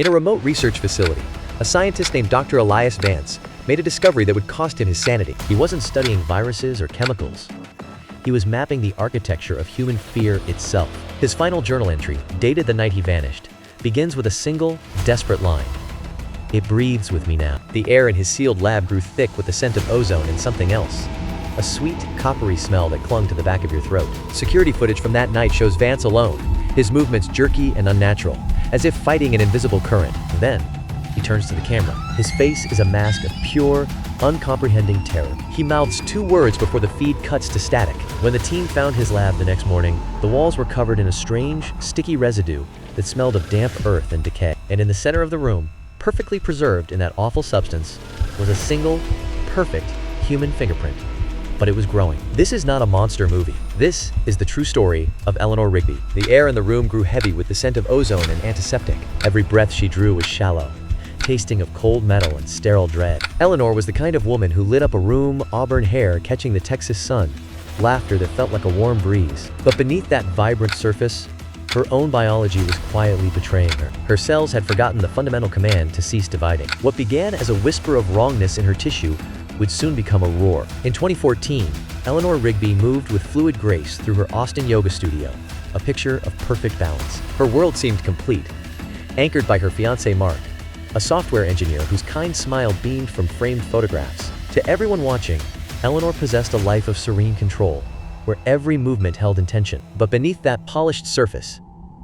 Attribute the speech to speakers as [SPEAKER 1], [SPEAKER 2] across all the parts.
[SPEAKER 1] In a remote research facility, a scientist named Dr. Elias Vance made a discovery that would cost him his sanity. He wasn't studying viruses or chemicals. He was mapping the architecture of human fear itself. His final journal entry, dated the night he vanished, begins with a single, desperate line. "It breathes with me now." The air in his sealed lab grew thick with the scent of ozone and something else. A sweet, coppery smell that clung to the back of your throat. Security footage from that night shows Vance alone, his movements jerky and unnatural, as if fighting an invisible current. Then, he turns to the camera. His face is a mask of pure, uncomprehending terror. He mouths 2 words before the feed cuts to static. When the team found his lab the next morning, the walls were covered in a strange, sticky residue that smelled of damp earth and decay. And in the center of the room, perfectly preserved in that awful substance, was a single, perfect, human fingerprint. But it was growing. This is not a monster movie. This is the true story of Eleanor Rigby. The air in the room grew heavy with the scent of ozone and antiseptic. Every breath she drew was shallow, tasting of cold metal and sterile dread. Eleanor was the kind of woman who lit up a room, auburn hair catching the Texas sun, laughter that felt like a warm breeze. But beneath that vibrant surface, her own biology was quietly betraying her. Her cells had forgotten the fundamental command to cease dividing. What began as a whisper of wrongness in her tissue would soon become a roar. In 2014, Eleanor Rigby moved with fluid grace through her Austin yoga studio, a picture of perfect balance. Her world seemed complete, anchored by her fiancé Mark, a software engineer whose kind smile beamed from framed photographs. To everyone watching, Eleanor possessed a life of serene control, where every movement held intention. But beneath that polished surface,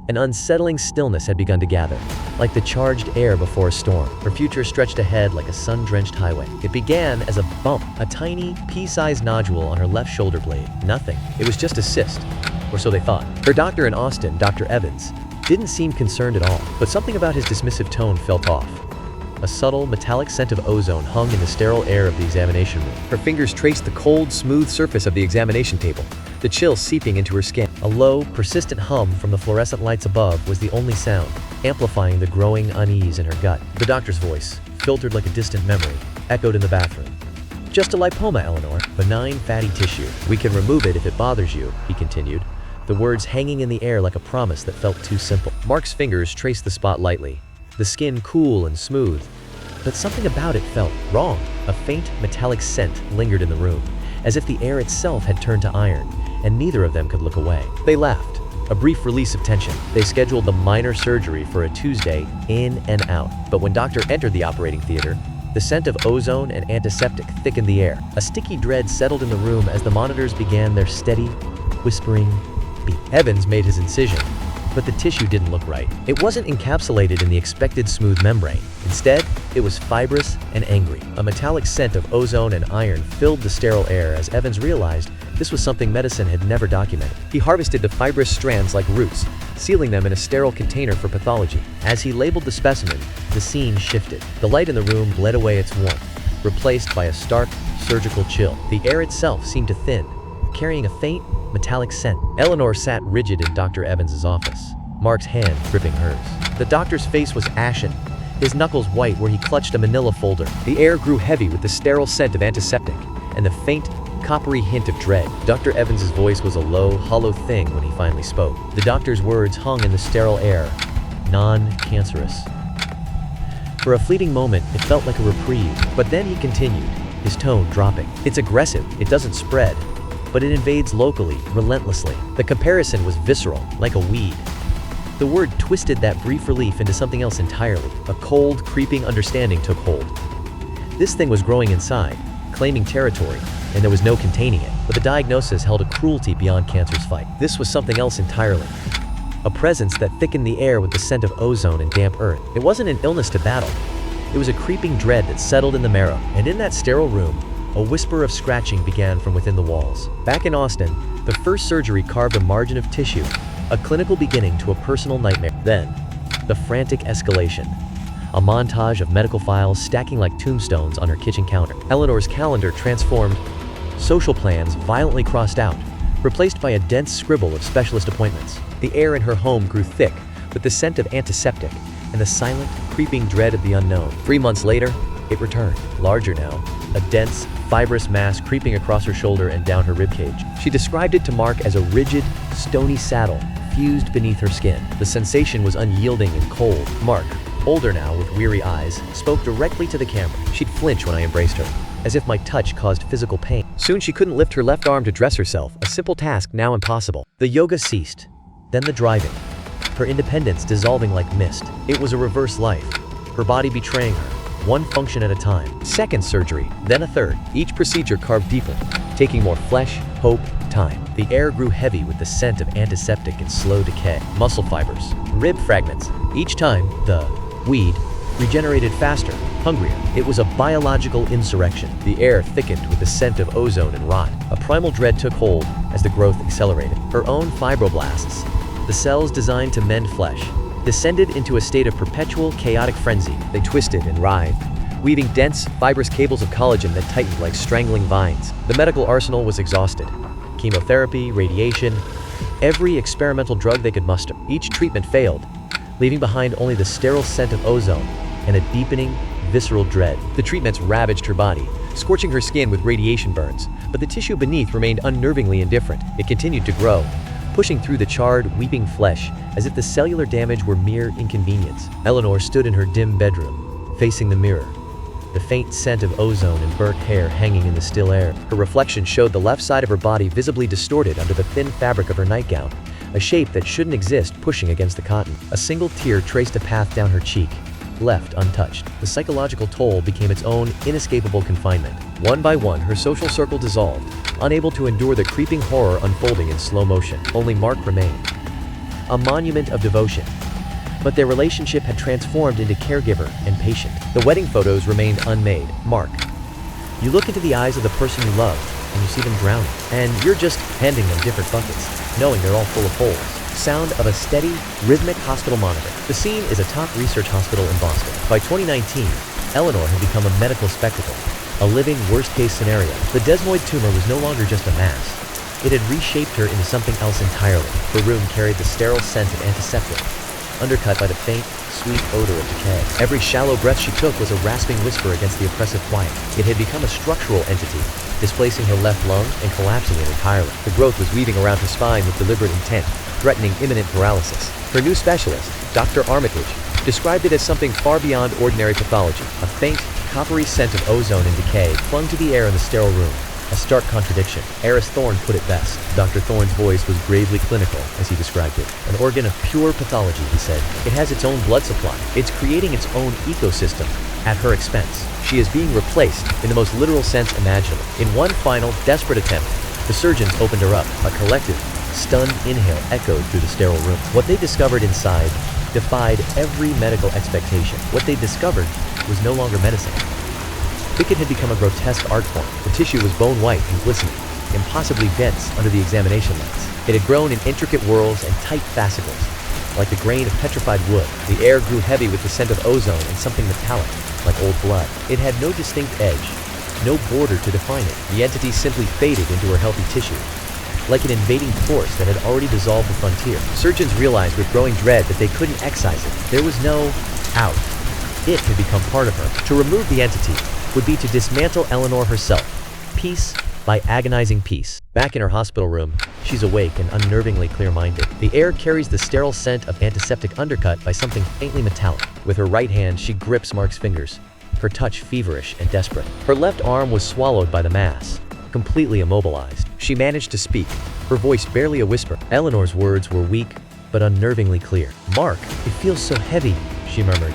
[SPEAKER 1] an unsettling stillness had begun to gather, like the charged air before a storm. Her future stretched ahead like a sun-drenched highway. It began as a bump, a tiny, pea-sized nodule on her left shoulder blade. Nothing. It was just a cyst, or so they thought. Her doctor in Austin, Dr. Evans, didn't seem concerned at all, but something about his dismissive tone felt off. A subtle, metallic scent of ozone hung in the sterile air of the examination room. Her fingers traced the cold, smooth surface of the examination table, the chill seeping into her skin. A low, persistent hum from the fluorescent lights above was the only sound, amplifying the growing unease in her gut. The doctor's voice, filtered like a distant memory, echoed in the bathroom. "Just a lipoma, Eleanor. Benign fatty tissue. We can remove it if it bothers you," he continued, the words hanging in the air like a promise that felt too simple. Mark's fingers traced the spot lightly, the skin cool and smooth, but something about it felt wrong. A faint, metallic scent lingered in the room, as if the air itself had turned to iron, and neither of them could look away. They laughed, a brief release of tension. They scheduled the minor surgery for a Tuesday, in and out. But when Doctor entered the operating theater, the scent of ozone and antiseptic thickened the air. A sticky dread settled in the room as the monitors began their steady, whispering beat. Evans made his incision, but the tissue didn't look right. It wasn't encapsulated in the expected smooth membrane. Instead, it was fibrous and angry. A metallic scent of ozone and iron filled the sterile air as Evans realized this was something medicine had never documented. He harvested the fibrous strands like roots, sealing them in a sterile container for pathology. As he labeled the specimen, the scene shifted. The light in the room bled away its warmth, replaced by a stark, surgical chill. The air itself seemed to thin, carrying a faint, metallic scent. Eleanor sat rigid in Dr. Evans's office, Mark's hand gripping hers. The doctor's face was ashen, his knuckles white where he clutched a manila folder. The air grew heavy with the sterile scent of antiseptic and the faint, coppery hint of dread. Dr. Evans's voice was a low, hollow thing when he finally spoke. The doctor's words hung in the sterile air, non-cancerous. For a fleeting moment, it felt like a reprieve, but then he continued, his tone dropping. "It's aggressive, it doesn't spread, but it invades locally, relentlessly." The comparison was visceral, like a weed. The word twisted that brief relief into something else entirely. A cold, creeping understanding took hold. This thing was growing inside, claiming territory, and there was no containing it. But the diagnosis held a cruelty beyond cancer's fight. This was something else entirely. A presence that thickened the air with the scent of ozone and damp earth. It wasn't an illness to battle. It was a creeping dread that settled in the marrow. And in that sterile room, a whisper of scratching began from within the walls. Back in Austin, the first surgery carved a margin of tissue, a clinical beginning to a personal nightmare. Then, the frantic escalation. A montage of medical files stacking like tombstones on her kitchen counter. Eleanor's calendar transformed, social plans violently crossed out, replaced by a dense scribble of specialist appointments. The air in her home grew thick with the scent of antiseptic and the silent, creeping dread of the unknown. 3 months later, it returned, larger now, a dense, fibrous mass creeping across her shoulder and down her ribcage. She described it to Mark as a rigid, stony saddle fused beneath her skin. The sensation was unyielding and cold. Mark, older now with weary eyes, spoke directly to the camera. She'd flinch when I embraced her, as if my touch caused physical pain. Soon she couldn't lift her left arm to dress herself, a simple task now impossible. The yoga ceased, then the driving, her independence dissolving like mist. It was a reverse life, her body betraying her, one function at a time. Second surgery, then a third, each procedure carved deeper, taking more flesh, hope, time. The air grew heavy with the scent of antiseptic and slow decay. Muscle fibers, rib fragments. Each time, the weed regenerated faster, hungrier. It was a biological insurrection. The air thickened with the scent of ozone and rot. A primal dread took hold as the growth accelerated. Her own fibroblasts, the cells designed to mend flesh, descended into a state of perpetual, chaotic frenzy. They twisted and writhed, weaving dense, fibrous cables of collagen that tightened like strangling vines. The medical arsenal was exhausted. Chemotherapy, radiation, every experimental drug they could muster. Each treatment failed, leaving behind only the sterile scent of ozone and a deepening, visceral dread. The treatments ravaged her body, scorching her skin with radiation burns, but the tissue beneath remained unnervingly indifferent. It continued to grow, pushing through the charred, weeping flesh as if the cellular damage were mere inconvenience. Eleanor stood in her dim bedroom, facing the mirror, the faint scent of ozone and burnt hair hanging in the still air. Her reflection showed the left side of her body visibly distorted under the thin fabric of her nightgown, a shape that shouldn't exist pushing against the cotton. A single tear traced a path down her cheek, left untouched. The psychological toll became its own inescapable confinement. One by one, her social circle dissolved, unable to endure the creeping horror unfolding in slow motion. Only Mark remained, a monument of devotion. But their relationship had transformed into caregiver and patient. The wedding photos remained unmade. Mark, you look into the eyes of the person you love, and you see them drowning. And you're just handing them different buckets, knowing they're all full of holes. Sound of a steady, rhythmic hospital monitor. The scene is a top research hospital in Boston. By 2019, Eleanor had become a medical spectacle, a living worst-case scenario. The desmoid tumor was no longer just a mass. It had reshaped her into something else entirely. Her room carried the sterile scent of antiseptic, undercut by the faint, sweet odor of decay. Every shallow breath she took was a rasping whisper against the oppressive quiet. It had become a structural entity, displacing her left lung and collapsing it entirely. The growth was weaving around her spine with deliberate intent, threatening imminent paralysis. Her new specialist, Dr. Armitage, described it as something far beyond ordinary pathology. A faint, coppery scent of ozone and decay clung to the air in the sterile room, a stark contradiction. Aris Thorne put it best. Dr. Thorne's voice was gravely clinical as he described it. An organ of pure pathology, he said. It has its own blood supply. It's creating its own ecosystem at her expense. She is being replaced in the most literal sense imaginable. In one final, desperate attempt, the surgeons opened her up. A collective, stunned inhale echoed through the sterile room. What they discovered inside defied every medical expectation. What they discovered was no longer medicine. Thickened had become a grotesque art form. The tissue was bone white and glistening, impossibly dense under the examination lens. It had grown in intricate whorls and tight fascicles, like the grain of petrified wood. The air grew heavy with the scent of ozone and something metallic, like old blood. It had no distinct edge, no border to define it. The entity simply faded into her healthy tissue, like an invading force that had already dissolved the frontier. Surgeons realized with growing dread that they couldn't excise it. There was no out. It had become part of her. To remove the entity would be to dismantle Eleanor herself, piece by agonizing piece. Back in her hospital room, she's awake and unnervingly clear-minded. The air carries the sterile scent of antiseptic undercut by something faintly metallic. With her right hand, she grips Mark's fingers, her touch feverish and desperate. Her left arm was swallowed by the mass, completely immobilized. She managed to speak, her voice barely a whisper. Eleanor's words were weak, but unnervingly clear. "Mark, it feels so heavy," she murmured,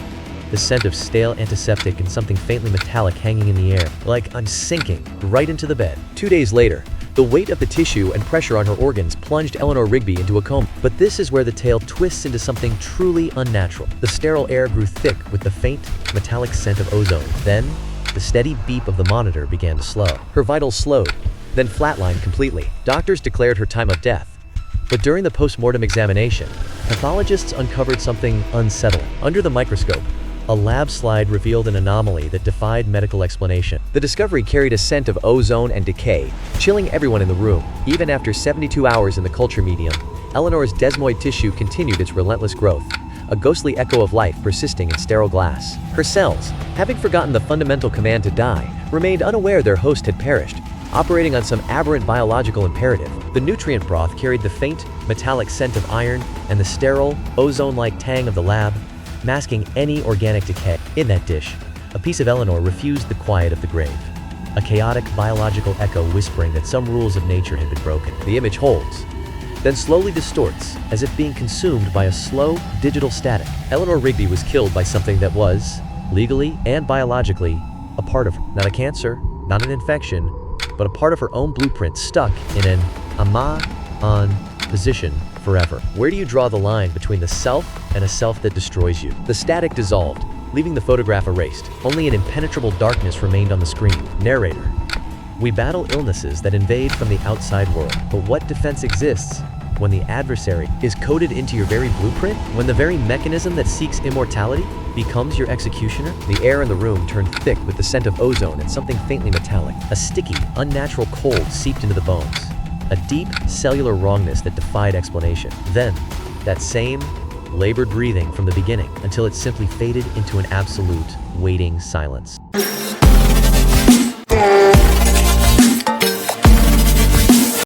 [SPEAKER 1] the scent of stale antiseptic and something faintly metallic hanging in the air, like I'm sinking right into the bed. 2 days later, the weight of the tissue and pressure on her organs plunged Eleanor Rigby into a coma. But this is where the tale twists into something truly unnatural. The sterile air grew thick with the faint, metallic scent of ozone. Then, the steady beep of the monitor began to slow. Her vitals slowed, then flatlined completely. Doctors declared her time of death. But during the post-mortem examination, pathologists uncovered something unsettling. Under the microscope, a lab slide revealed an anomaly that defied medical explanation. The discovery carried a scent of ozone and decay, chilling everyone in the room. Even after 72 hours in the culture medium, Eleanor's desmoid tissue continued its relentless growth, a ghostly echo of life persisting in sterile glass. Her cells, having forgotten the fundamental command to die, remained unaware their host had perished, operating on some aberrant biological imperative. The nutrient broth carried the faint, metallic scent of iron, and the sterile, ozone-like tang of the lab masking any organic decay. In that dish, a piece of Eleanor refused the quiet of the grave, a chaotic biological echo whispering that some rules of nature had been broken. The image holds, then slowly distorts, as if being consumed by a slow, digital static. Eleanor Rigby was killed by something that was, legally and biologically, a part of her. Not a cancer, not an infection, but a part of her own blueprint stuck in an on position forever. Where do you draw the line between the self and a self that destroys you? The static dissolved, leaving the photograph erased. Only an impenetrable darkness remained on the screen. Narrator: we battle illnesses that invade from the outside world, but what defense exists when the adversary is coded into your very blueprint? When the very mechanism that seeks immortality becomes your executioner? The air in the room turned thick with the scent of ozone and something faintly metallic. A sticky, unnatural cold seeped into the bones. A deep, cellular wrongness that defied explanation. Then, that same, labored breathing from the beginning until it simply faded into an absolute, waiting silence.